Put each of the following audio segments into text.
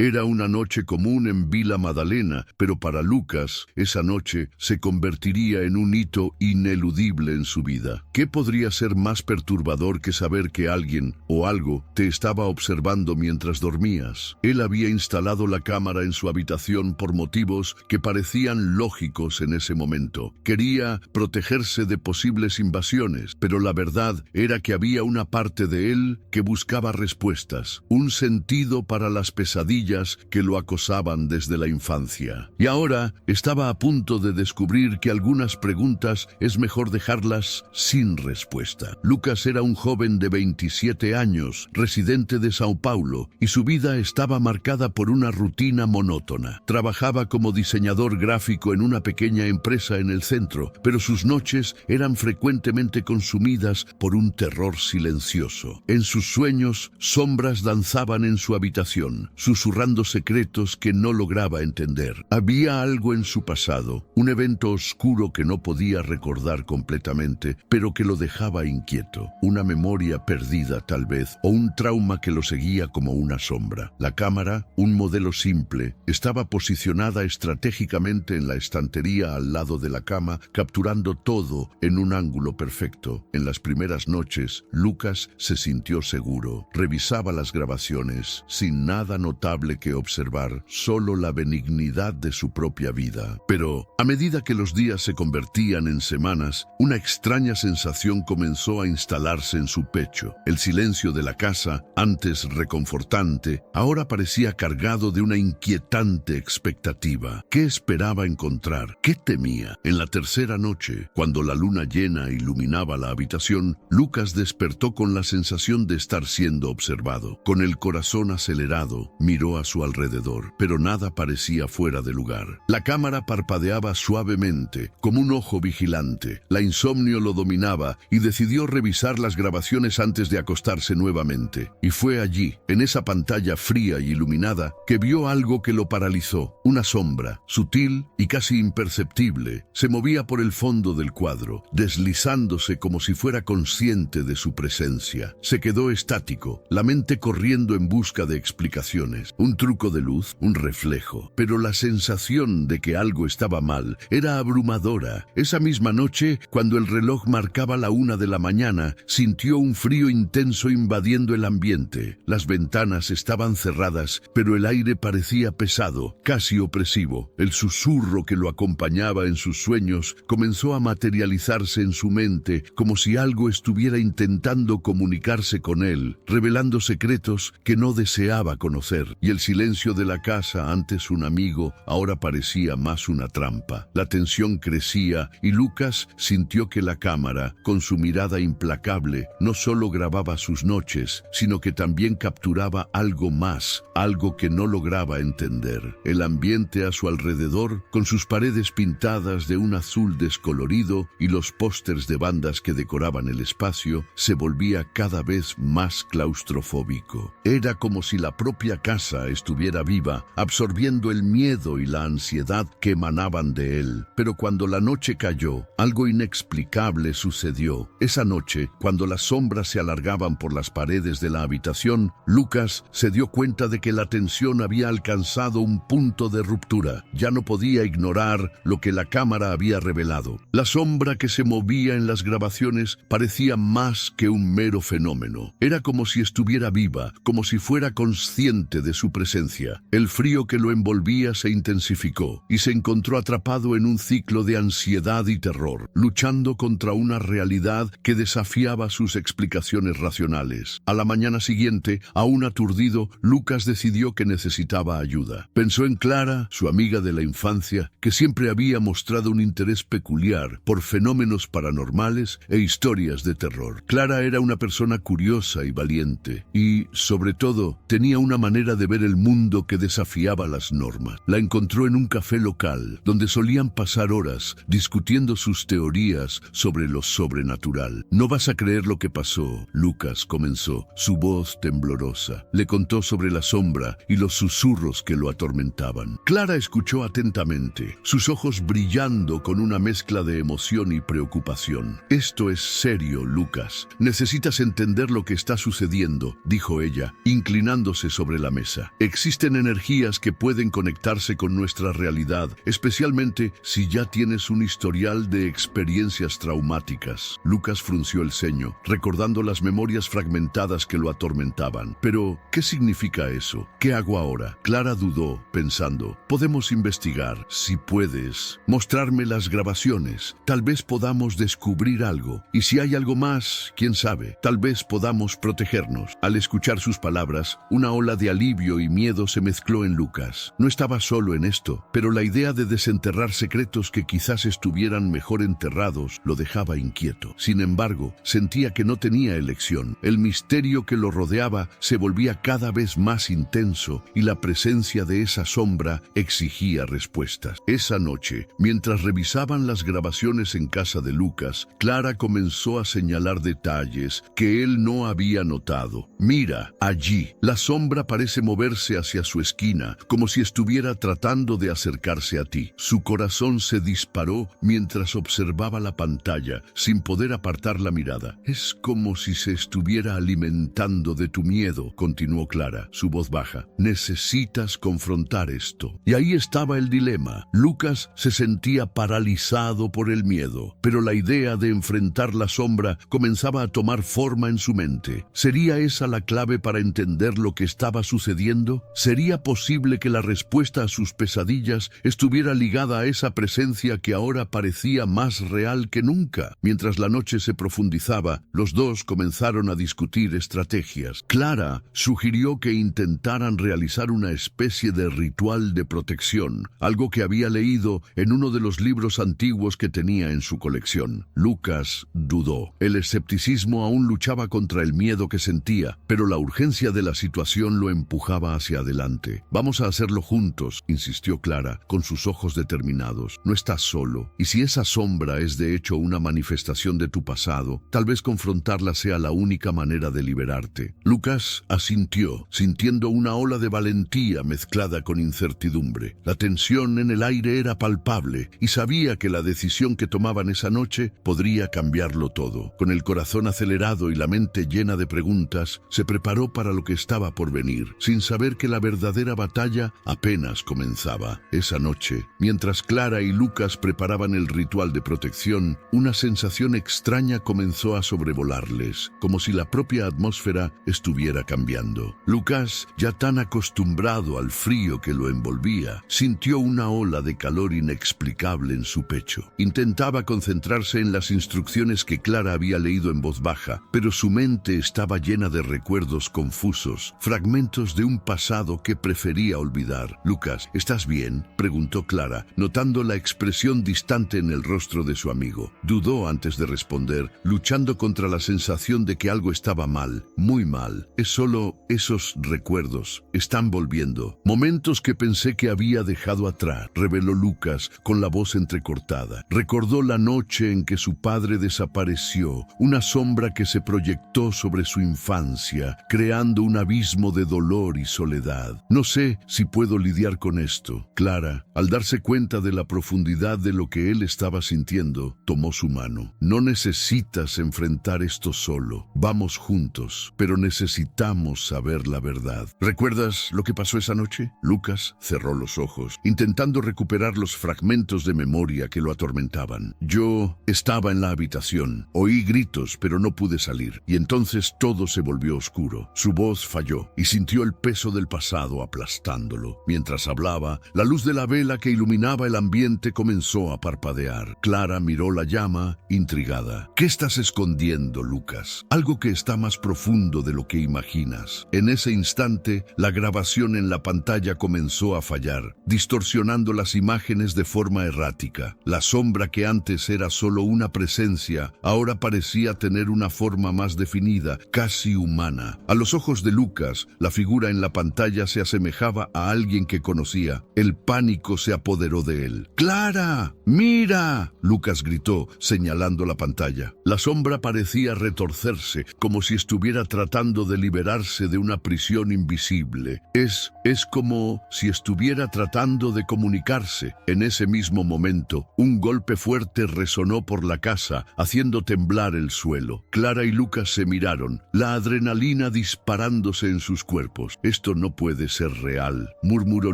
Era una noche común en Vila Madalena, pero para Lucas, esa noche se convertiría en un hito ineludible en su vida. ¿Qué podría ser más perturbador que saber que alguien o algo te estaba observando mientras dormías? Él había instalado la cámara en su habitación por motivos que parecían lógicos en ese momento. Quería protegerse de posibles invasiones, pero la verdad era que había una parte de él que buscaba respuestas, un sentido para las pesadillas que lo acosaban desde la infancia. Y ahora estaba a punto de descubrir que algunas preguntas es mejor dejarlas sin respuesta. Lucas era un joven de 27 años, residente de Sao Paulo, y su vida estaba marcada por una rutina monótona. Trabajaba como diseñador gráfico en una pequeña empresa en el centro, pero sus noches eran frecuentemente consumidas por un terror silencioso. En sus sueños, sombras danzaban en su habitación, susurrando secretos que no lograba entender. Había algo en su pasado, un evento oscuro que no podía recordar completamente, pero que lo dejaba inquieto. Una memoria perdida tal vez, o un trauma que lo seguía como una sombra. La cámara, un modelo simple, estaba posicionada estratégicamente en la estantería al lado de la cama, capturando todo en un ángulo perfecto. En las primeras noches, Lucas se sintió seguro. Revisaba las grabaciones, sin nada notable que observar, solo la benignidad de su propia vida. Pero, a medida que los días se convertían en semanas, una extraña sensación comenzó a instalarse en su pecho. El silencio de la casa, antes reconfortante, ahora parecía cargado de una inquietante expectativa. ¿Qué esperaba encontrar? ¿Qué temía? En la tercera noche, cuando la luna llena iluminaba la habitación, Lucas despertó con la sensación de estar siendo observado. Con el corazón acelerado, miró a su alrededor, pero nada parecía fuera de lugar. La cámara parpadeaba suavemente, como un ojo vigilante. La insomnio lo dominaba y decidió revisar las grabaciones antes de acostarse nuevamente. Y fue allí, en esa pantalla fría y iluminada, que vio algo que lo paralizó. Una sombra, sutil y casi imperceptible, se movía por el fondo del cuadro, deslizándose como si fuera consciente de su presencia. Se quedó estático, la mente corriendo en busca de explicaciones. Un truco de luz, un reflejo, pero la sensación de que algo estaba mal era abrumadora. Esa misma noche, cuando el reloj marcaba la 1 de la mañana, sintió un frío intenso invadiendo el ambiente. Las ventanas estaban cerradas, pero el aire parecía pesado, casi opresivo. El susurro que lo acompañaba en sus sueños comenzó a materializarse en su mente, como si algo estuviera intentando comunicarse con él, revelando secretos que no deseaba conocer. Y el silencio de la casa, antes un amigo, ahora parecía más una trampa. La tensión crecía y Lucas sintió que la cámara, con su mirada implacable, no solo grababa sus noches, sino que también capturaba algo más, algo que no lograba entender. El ambiente a su alrededor, con sus paredes pintadas de un azul descolorido y los pósters de bandas que decoraban el espacio, se volvía cada vez más claustrofóbico. Era como si la propia casa estuviera viva, absorbiendo el miedo y la ansiedad que emanaban de él. Pero cuando la noche cayó, algo inexplicable sucedió. Esa noche, cuando las sombras se alargaban por las paredes de la habitación, Lucas se dio cuenta de que la tensión había alcanzado un punto de ruptura. Ya no podía ignorar lo que la cámara había revelado. La sombra que se movía en las grabaciones parecía más que un mero fenómeno. Era como si estuviera viva, como si fuera consciente de su presencia. El frío que lo envolvía se intensificó y se encontró atrapado en un ciclo de ansiedad y terror, luchando contra una realidad que desafiaba sus explicaciones racionales. A la mañana siguiente, aún aturdido, Lucas decidió que necesitaba ayuda. Pensó en Clara, su amiga de la infancia, que siempre había mostrado un interés peculiar por fenómenos paranormales e historias de terror. Clara era una persona curiosa y valiente y, sobre todo, tenía una manera de ver el mundo que desafiaba las normas. La encontró en un café local, donde solían pasar horas discutiendo sus teorías sobre lo sobrenatural. «No vas a creer lo que pasó», Lucas comenzó, su voz temblorosa. Le contó sobre la sombra y los susurros que lo atormentaban. Clara escuchó atentamente, sus ojos brillando con una mezcla de emoción y preocupación. «Esto es serio, Lucas. Necesitas entender lo que está sucediendo», dijo ella, inclinándose sobre la mesa. Clara, existen energías que pueden conectarse con nuestra realidad, especialmente si ya tienes un historial de experiencias traumáticas. Lucas frunció el ceño, recordando las memorias fragmentadas que lo atormentaban. Pero, ¿qué significa eso? ¿Qué hago ahora? Clara dudó, pensando, podemos investigar. Si puedes, mostrarme las grabaciones. Tal vez podamos descubrir algo. Y si hay algo más, quién sabe, tal vez podamos protegernos. Al escuchar sus palabras, una ola de alivio y miedo se mezcló en Lucas. No estaba solo en esto, pero la idea de desenterrar secretos que quizás estuvieran mejor enterrados lo dejaba inquieto. Sin embargo, sentía que no tenía elección. El misterio que lo rodeaba se volvía cada vez más intenso y la presencia de esa sombra exigía respuestas. Esa noche, mientras revisaban las grabaciones en casa de Lucas, Clara comenzó a señalar detalles que él no había notado. Mira, allí, la sombra parece moverse hacia su esquina, como si estuviera tratando de acercarse a ti. Su corazón se disparó mientras observaba la pantalla, sin poder apartar la mirada. Es como si se estuviera alimentando de tu miedo, continuó Clara, su voz baja. Necesitas confrontar esto. Y ahí estaba el dilema. Lucas se sentía paralizado por el miedo, pero la idea de enfrentar la sombra comenzaba a tomar forma en su mente. ¿Sería esa la clave para entender lo que estaba sucediendo? ¿Sería posible que la respuesta a sus pesadillas estuviera ligada a esa presencia que ahora parecía más real que nunca? Mientras la noche se profundizaba, los dos comenzaron a discutir estrategias. Clara sugirió que intentaran realizar una especie de ritual de protección, algo que había leído en uno de los libros antiguos que tenía en su colección. Lucas dudó. El escepticismo aún luchaba contra el miedo que sentía, pero la urgencia de la situación lo empujaba hacia adelante. Vamos a hacerlo juntos, insistió Clara, con sus ojos determinados. No estás solo. Y si esa sombra es de hecho una manifestación de tu pasado, tal vez confrontarla sea la única manera de liberarte. Lucas asintió, sintiendo una ola de valentía mezclada con incertidumbre. La tensión en el aire era palpable y sabía que la decisión que tomaban esa noche podría cambiarlo todo. Con el corazón acelerado y la mente llena de preguntas, se preparó para lo que estaba por venir, sin saber que la verdadera batalla apenas comenzaba. Esa noche, mientras Clara y Lucas preparaban el ritual de protección, una sensación extraña comenzó a sobrevolarles, como si la propia atmósfera estuviera cambiando. Lucas, ya tan acostumbrado al frío que lo envolvía, sintió una ola de calor inexplicable en su pecho. Intentaba concentrarse en las instrucciones que Clara había leído en voz baja, pero su mente estaba llena de recuerdos confusos, fragmentos de un pasado que prefería olvidar. «Lucas, ¿estás bien?», preguntó Clara, notando la expresión distante en el rostro de su amigo. Dudó antes de responder, luchando contra la sensación de que algo estaba mal, muy mal. «Es solo esos recuerdos. Están volviendo. Momentos que pensé que había dejado atrás», reveló Lucas con la voz entrecortada. Recordó la noche en que su padre desapareció, una sombra que se proyectó sobre su infancia, creando un abismo de dolor y soledad. «No sé si puedo lidiar con esto». Clara, al darse cuenta de la profundidad de lo que él estaba sintiendo, tomó su mano. «No necesitas enfrentar esto solo. Vamos juntos, pero necesitamos saber la verdad. ¿Recuerdas lo que pasó esa noche?». Lucas cerró los ojos, intentando recuperar los fragmentos de memoria que lo atormentaban. «Yo estaba en la habitación. Oí gritos, pero no pude salir. Y entonces todo se volvió oscuro». Su voz falló y sintió el peso del pasado aplastándolo. Mientras hablaba, la luz de la vela que iluminaba el ambiente comenzó a parpadear. Clara miró la llama, intrigada. «¿Qué estás escondiendo, Lucas? Algo que está más profundo de lo que imaginas». En ese instante, la grabación en la pantalla comenzó a fallar, distorsionando las imágenes de forma errática. La sombra que antes era solo una presencia, ahora parecía tener una forma más definida, casi humana. A los ojos de Lucas, la figura en la pantalla se asemejaba a alguien que conocía. El pánico se apoderó de él. «¡Clara! ¡Mira!», Lucas gritó, señalando la pantalla. La sombra parecía retorcerse, como si estuviera tratando de liberarse de una prisión invisible. Es como si estuviera tratando de comunicarse. En ese mismo momento, un golpe fuerte resonó por la casa, haciendo temblar el suelo. Clara y Lucas se miraron, la adrenalina disparándose en sus cuerpos. Esto no puede ser real, murmuró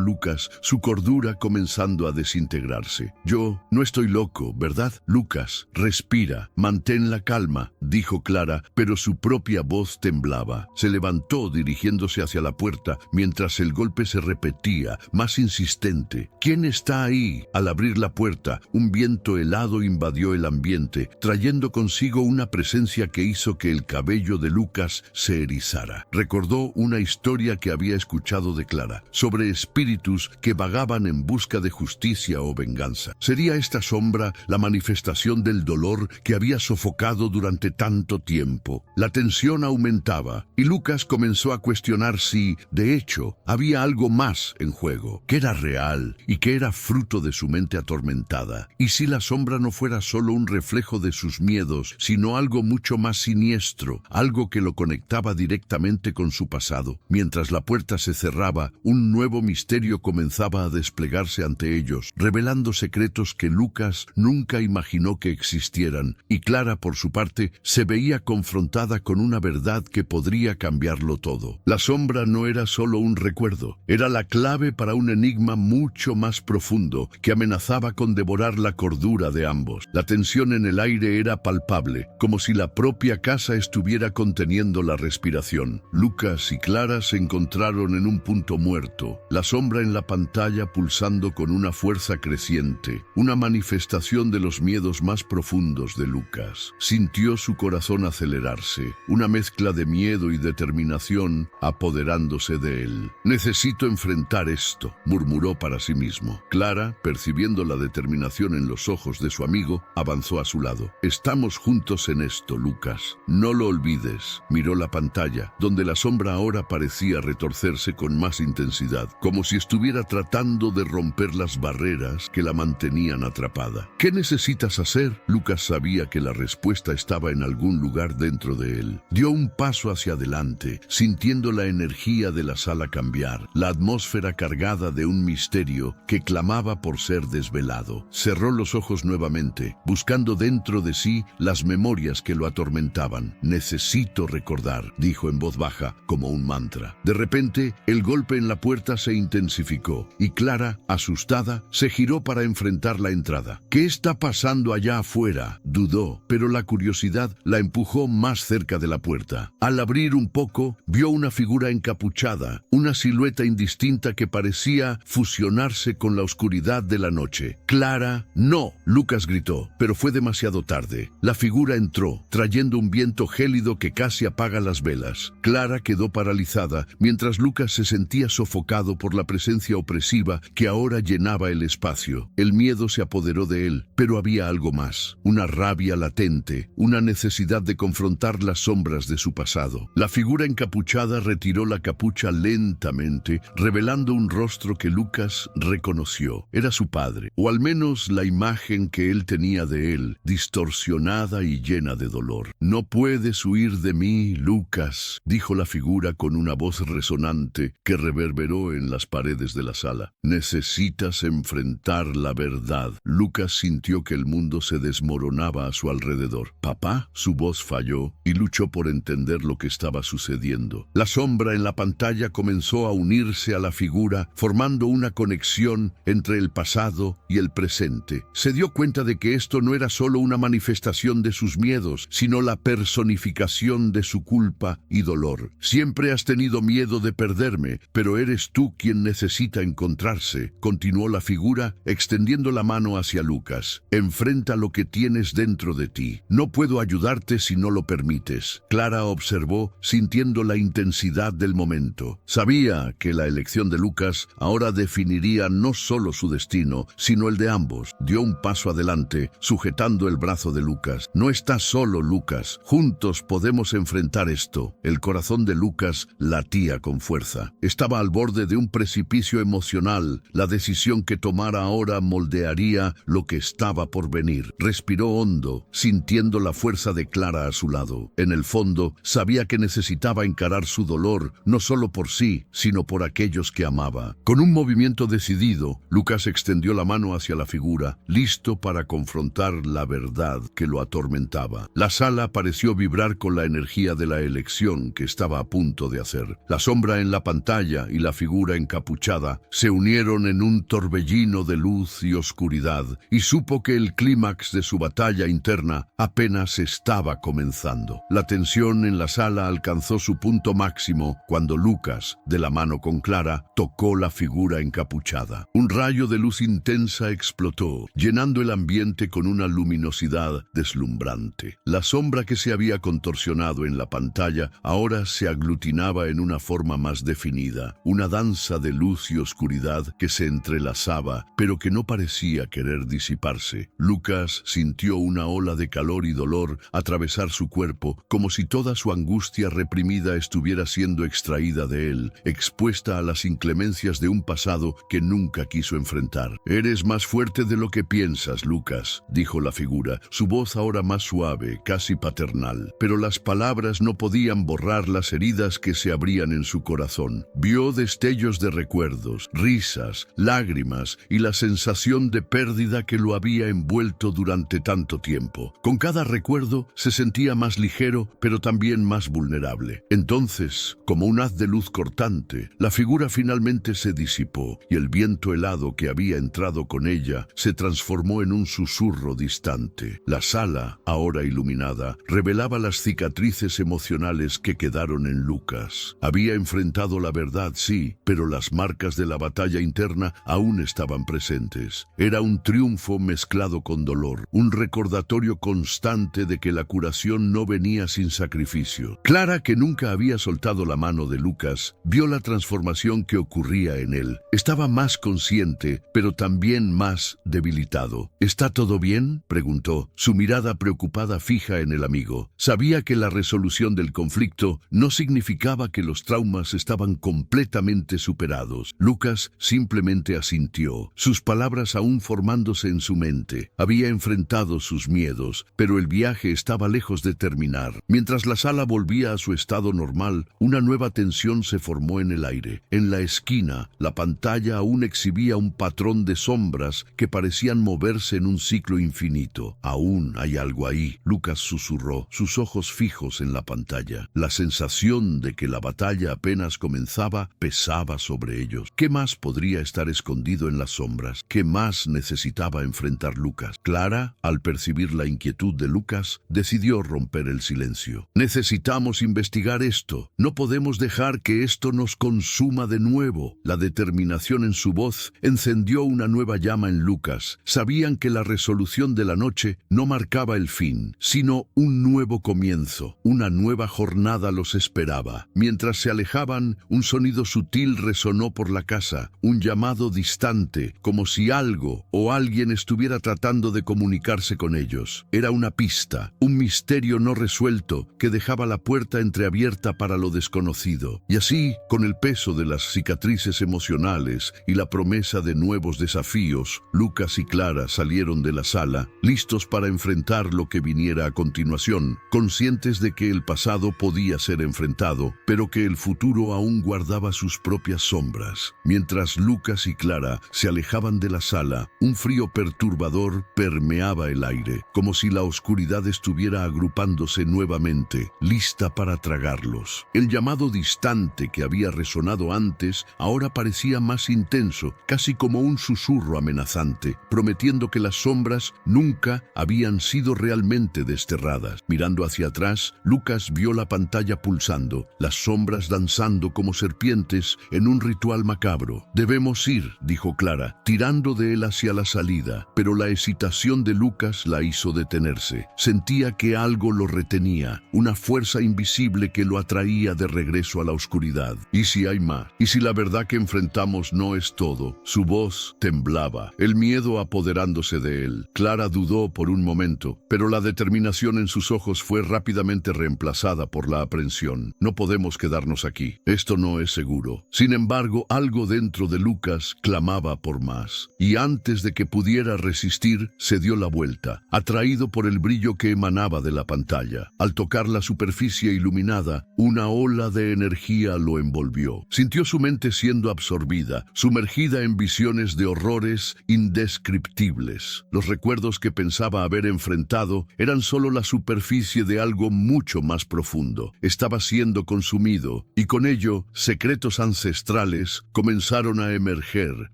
Lucas, su cordura comenzando a desintegrarse. Yo no estoy loco, ¿verdad? Lucas, respira, mantén la calma, dijo Clara, pero su propia voz temblaba. Se levantó dirigiéndose hacia la puerta mientras el golpe se repetía, más insistente. ¿Quién está ahí? Al abrir la puerta, un viento helado invadió el ambiente, trayendo consigo una presencia que hizo que el cabello de Lucas se erizara. Recordó una historia que había escuchado de Clara, sobre espíritus que vagaban en busca de justicia o venganza. ¿Sería esta sombra la manifestación del dolor que había sofocado durante tanto tiempo? La tensión aumentaba y Lucas comenzó a cuestionar si, de hecho, había algo más en juego, que era real y que era fruto de su mente atormentada. Y si la sombra no fuera solo un reflejo de sus miedos, sino algo mucho más siniestro, algo que lo conectaba directamente con su pasado. Mientras la puerta se cerraba, un nuevo misterio comenzaba a desplegarse ante ellos, revelando secretos que Lucas nunca imaginó que existieran, y Clara, por su parte, se veía confrontada con una verdad que podría cambiarlo todo. La sombra no era solo un recuerdo, era la clave para un enigma mucho más profundo que amenazaba con devorar la cordura de ambos. La tensión en el aire era palpable, como si la propia casa estuviera conteniendo la respiración. Lucas y Clara se encontraron en un punto muerto, la sombra en la pantalla pulsando con una fuerza creciente, una manifestación de los miedos más profundos de Lucas. Sintió su corazón acelerarse, una mezcla de miedo y determinación apoderándose de él. Necesito enfrentar esto, murmuró para sí mismo. Clara, percibiendo la determinación en los ojos de su amigo, avanzó a su lado. Estamos juntos en esto, Lucas. No lo olvides. Miró la pantalla, donde la sombra ahora parecía retorcerse con más intensidad, como si estuviera tratando de romper las barreras que la mantenían atrapada. ¿Qué necesitas hacer? Lucas sabía que la respuesta estaba en algún lugar dentro de él. Dio un paso hacia adelante, sintiendo la energía de la sala cambiar, la atmósfera cargada de un misterio que clamaba por ser desvelado. Cerró los ojos nuevamente, buscando dentro de sí las memorias que lo atormentaban. Necesito recordar, dijo en voz baja, como un mantra. De repente, el golpe en la puerta se intensificó, y Clara, asustada, se giró para enfrentar la entrada. ¿Qué está pasando allá afuera? Dudó, pero la curiosidad la empujó más cerca de la puerta. Al abrir un poco, vio una figura encapuchada, una silueta indistinta que parecía fusionarse con la oscuridad de la noche. ¡Clara! ¡No!, Lucas gritó, pero fue demasiado tarde. La figura entró, trayendo un viento gélido que casi apaga las velas. Clara quedó paralizada, mientras Lucas se sentía sofocado por la presencia opresiva que ahora llenaba el espacio. El miedo se apoderó de él, pero había algo más, una rabia latente, una necesidad de confrontar las sombras de su pasado. La figura encapuchada retiró la capucha lentamente, revelando un rostro que Lucas reconoció. Era su padre, o al menos la imagen que él tenía de él, distorsionada y llena de dolor. No puedes huir de mí, Lucas, dijo la figura con una voz resonante que reverberó en las paredes de la sala. Necesitas enfrentar la verdad. Lucas sintió que el mundo se desmoronaba a su alrededor. ¿Papá? Su voz falló y luchó por entender lo que estaba sucediendo. La sombra en la pantalla comenzó a unirse a la figura, formando una conexión entre el pasado y el presente. Se dio cuenta de que esto no era solo una manifestación de sus miedos, sino la personificación de su culpa y dolor. Siempre has tenido miedo de perderme, pero eres tú quien necesita encontrarse, continuó la figura, extendiendo la mano hacia Lucas. Enfrenta lo que tienes dentro de ti. No puedo ayudarte si no lo permites. Clara observó, sintiendo la intensidad del momento. Sabía que la elección de Lucas ahora definiría no solo su destino, sino el de ambos. Dio un paso adelante, sujetando el brazo de Lucas. No estás solo, Lucas. Juntos podemos enfrentar esto. El corazón de Lucas latía con fuerza. Estaba al borde de un precipicio emocional. La decisión que tomara ahora moldearía lo que estaba por venir. Respiró hondo, sintiendo la fuerza de Clara a su lado. En el fondo, sabía que necesitaba encarar su dolor, no solo por sí, sino por aquellos que amaba. Con un movimiento decidido, Lucas extendió la mano hacia la figura, listo para confrontar la verdad que lo atormentaba. La sala pareció vibrar con la energía de la elección que estaba a punto de hacer. La sombra en la pantalla y la figura encapuchada se unieron en un torbellino de luz y oscuridad, y supo que el clímax de su batalla interna apenas estaba comenzando. La tensión en la sala alcanzó su punto máximo cuando Lucas, de la mano con Clara, tocó la figura encapuchada. Un rayo de luz intensa explotó, llenando el ambiente con una luminosidad deslumbrante. La sombra que se había contorsionado en la pantalla ahora se aglutinaba en una forma más definida, una danza de luz y oscuridad que se entrelazaba, pero que no parecía querer disiparse. Lucas sintió una ola de calor y dolor atravesar su cuerpo, como si toda su angustia reprimida estuviera siendo extraída de él, expuesta a las inclemencias de un pasado que nunca quiso enfrentar. «Eres más fuerte de lo que piensas, Lucas», dijo la figura, su voz ahora más suave, casi paternal. Pero las palabras no podían borrar las heridas que se abrían en su corazón. Vio destellos de recuerdos, risas, lágrimas y la sensación de pérdida que lo había envuelto durante tanto tiempo. Con cada recuerdo se sentía más ligero, pero también más vulnerable. Entonces, como un haz de luz cortante, la figura finalmente se disipó y el viento helado que había entrado con ella se transformó en un susurro distante. La sala, ahora iluminada, revelaba las cicatrices emocionales que quedaron en Lucas. Había enfrentado la verdad, sí, pero las marcas de la batalla interna aún estaban presentes. Era un triunfo mezclado con dolor, un recordatorio constante de que la curación no venía sin sacrificio. Clara, que nunca había soltado la mano de Lucas, vio la transformación que ocurría en él. Estaba más consciente, pero también más debilitado. «¿Está todo bien?», preguntó, su mirada preocupada fija en el amigo. Sabía que la resolución del conflicto no significaba que los traumas estaban completamente superados. Lucas simplemente asintió, sus palabras aún formándose en su mente. Había enfrentado sus miedos, pero el viaje estaba lejos de terminar. Mientras la sala volvía a su estado normal, una nueva tensión se formó en el aire. En la esquina, la pantalla aún exhibía un patrón de sombras que parecían moverse en un ciclo infinito. «Aún hay algo ahí», Lucas susurró, sus ojos fijos en la pantalla. La sensación de que la batalla apenas comenzaba pesaba sobre ellos. ¿Qué más podría estar escondido en las sombras? ¿Qué más necesitaba enfrentar Lucas? Clara, al percibir la inquietud de Lucas, decidió romper el silencio. «Necesitamos investigar esto. No podemos dejar que esto nos consuma de nuevo». La determinación en su voz encendió una nueva llama en Lucas. Sabían que la resolución de la noche no marcaba el fin, sino un nuevo comienzo. Una nueva jornada los esperaba. Mientras se alejaban, un sonido sutil resonó por la casa, un llamado distante, como si algo o alguien estuviera tratando de comunicarse con ellos. Era una pista, un misterio no resuelto que dejaba la puerta entreabierta para lo desconocido. Y así, con el peso de las cicatrices emocionales y la promesa de nuevos desafíos, Lucas y Clara salieron de la sala, listos para enfrentar lo que viniera a continuación, conscientes de que el pasado podía ser enfrentado, pero que el futuro aún guardaba sus propias sombras. Mientras Lucas y Clara se alejaban de la sala, un frío perturbador permeaba el aire, como si la oscuridad estuviera agrupándose nuevamente, lista para tragarlos. El llamado distante que había resonado antes ahora parecía más intenso, casi como un susurro amenazante, prometiendo que las sombras nunca habían sido realmente desterradas. Mirando hacia atrás, Lucas vio la pantalla pulsando, las sombras danzando como serpientes en un ritual macabro. «Debemos ir», dijo Clara, tirando de él hacia la salida, pero la hesitación de Lucas la hizo detenerse. Sentía que algo lo retenía, una fuerza invisible que lo atraía de regreso a la oscuridad. «¿Y si hay más? ¿Y si la verdad que enfrentamos no es todo?» Su voz temblaba, el miedo apoderándose de él. Clara dudó por un momento, pero la determinación en sus ojos fue rápidamente reemplazada por la aprensión. «No podemos quedarnos aquí. Esto no es seguro». Sin embargo, algo dentro de Lucas clamaba por más, y antes de que pudiera resistir, se dio la vuelta, atraído por el brillo que emanaba de la pantalla. Al tocar la superficie iluminada, una ola de energía lo envolvió. Sintió su mente siendo absorbida, sumergida en visiones de horrores indescriptibles. Los recuerdos que pensaba haber enfrentado eran solo la superficie de algo mucho más profundo. Estaba siendo consumido, y con ello, secretos ancestrales comenzaron a emerger,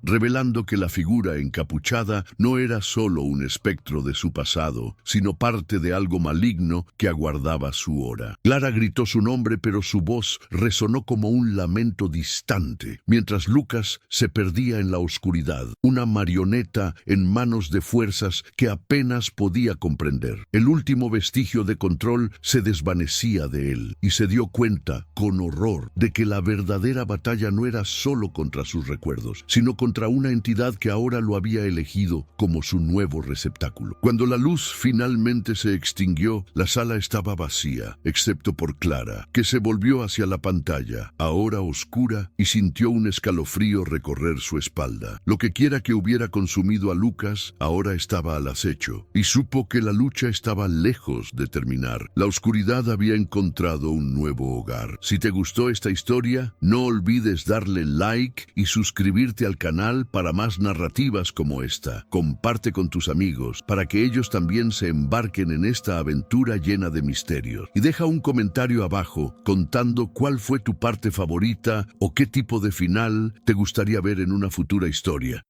revelando que la figura encapuchada no era solo un espectro de su pasado, sino parte de algo maligno que aguardaba su hora. Clara gritó su nombre, pero su voz resonó como un lamento distante, mientras Lucas se perdía en la oscuridad, una marioneta en manos de fuerzas que apenas podía comprender. El último vestigio de control se desvanecía de él, y se dio cuenta, con horror, de que la verdadera batalla no era solo contra sus recuerdos, sino contra una entidad que ahora lo había elegido como su nuevo receptáculo. Cuando la luz finalmente se extinguió, la sala estaba vacía, excepto por Clara, que se volvió hacia la pantalla, ahora oscura, y sintió un escalofrío recorrer su espalda. Lo que quiera que hubiera consumido a Lucas, ahora estaba al acecho, y supo que la lucha estaba lejos de terminar. La oscuridad había encontrado un nuevo hogar. Si te gustó esta historia, no olvides darle like y suscribirte al canal para más narrativas como esta. Comparte con tus amigos para que ellos también se embarquen en esta aventura llena de misterios. Y deja un comentario abajo contando cuál fue tu parte favorita o qué tipo de final te gustaría ver en una futura historia.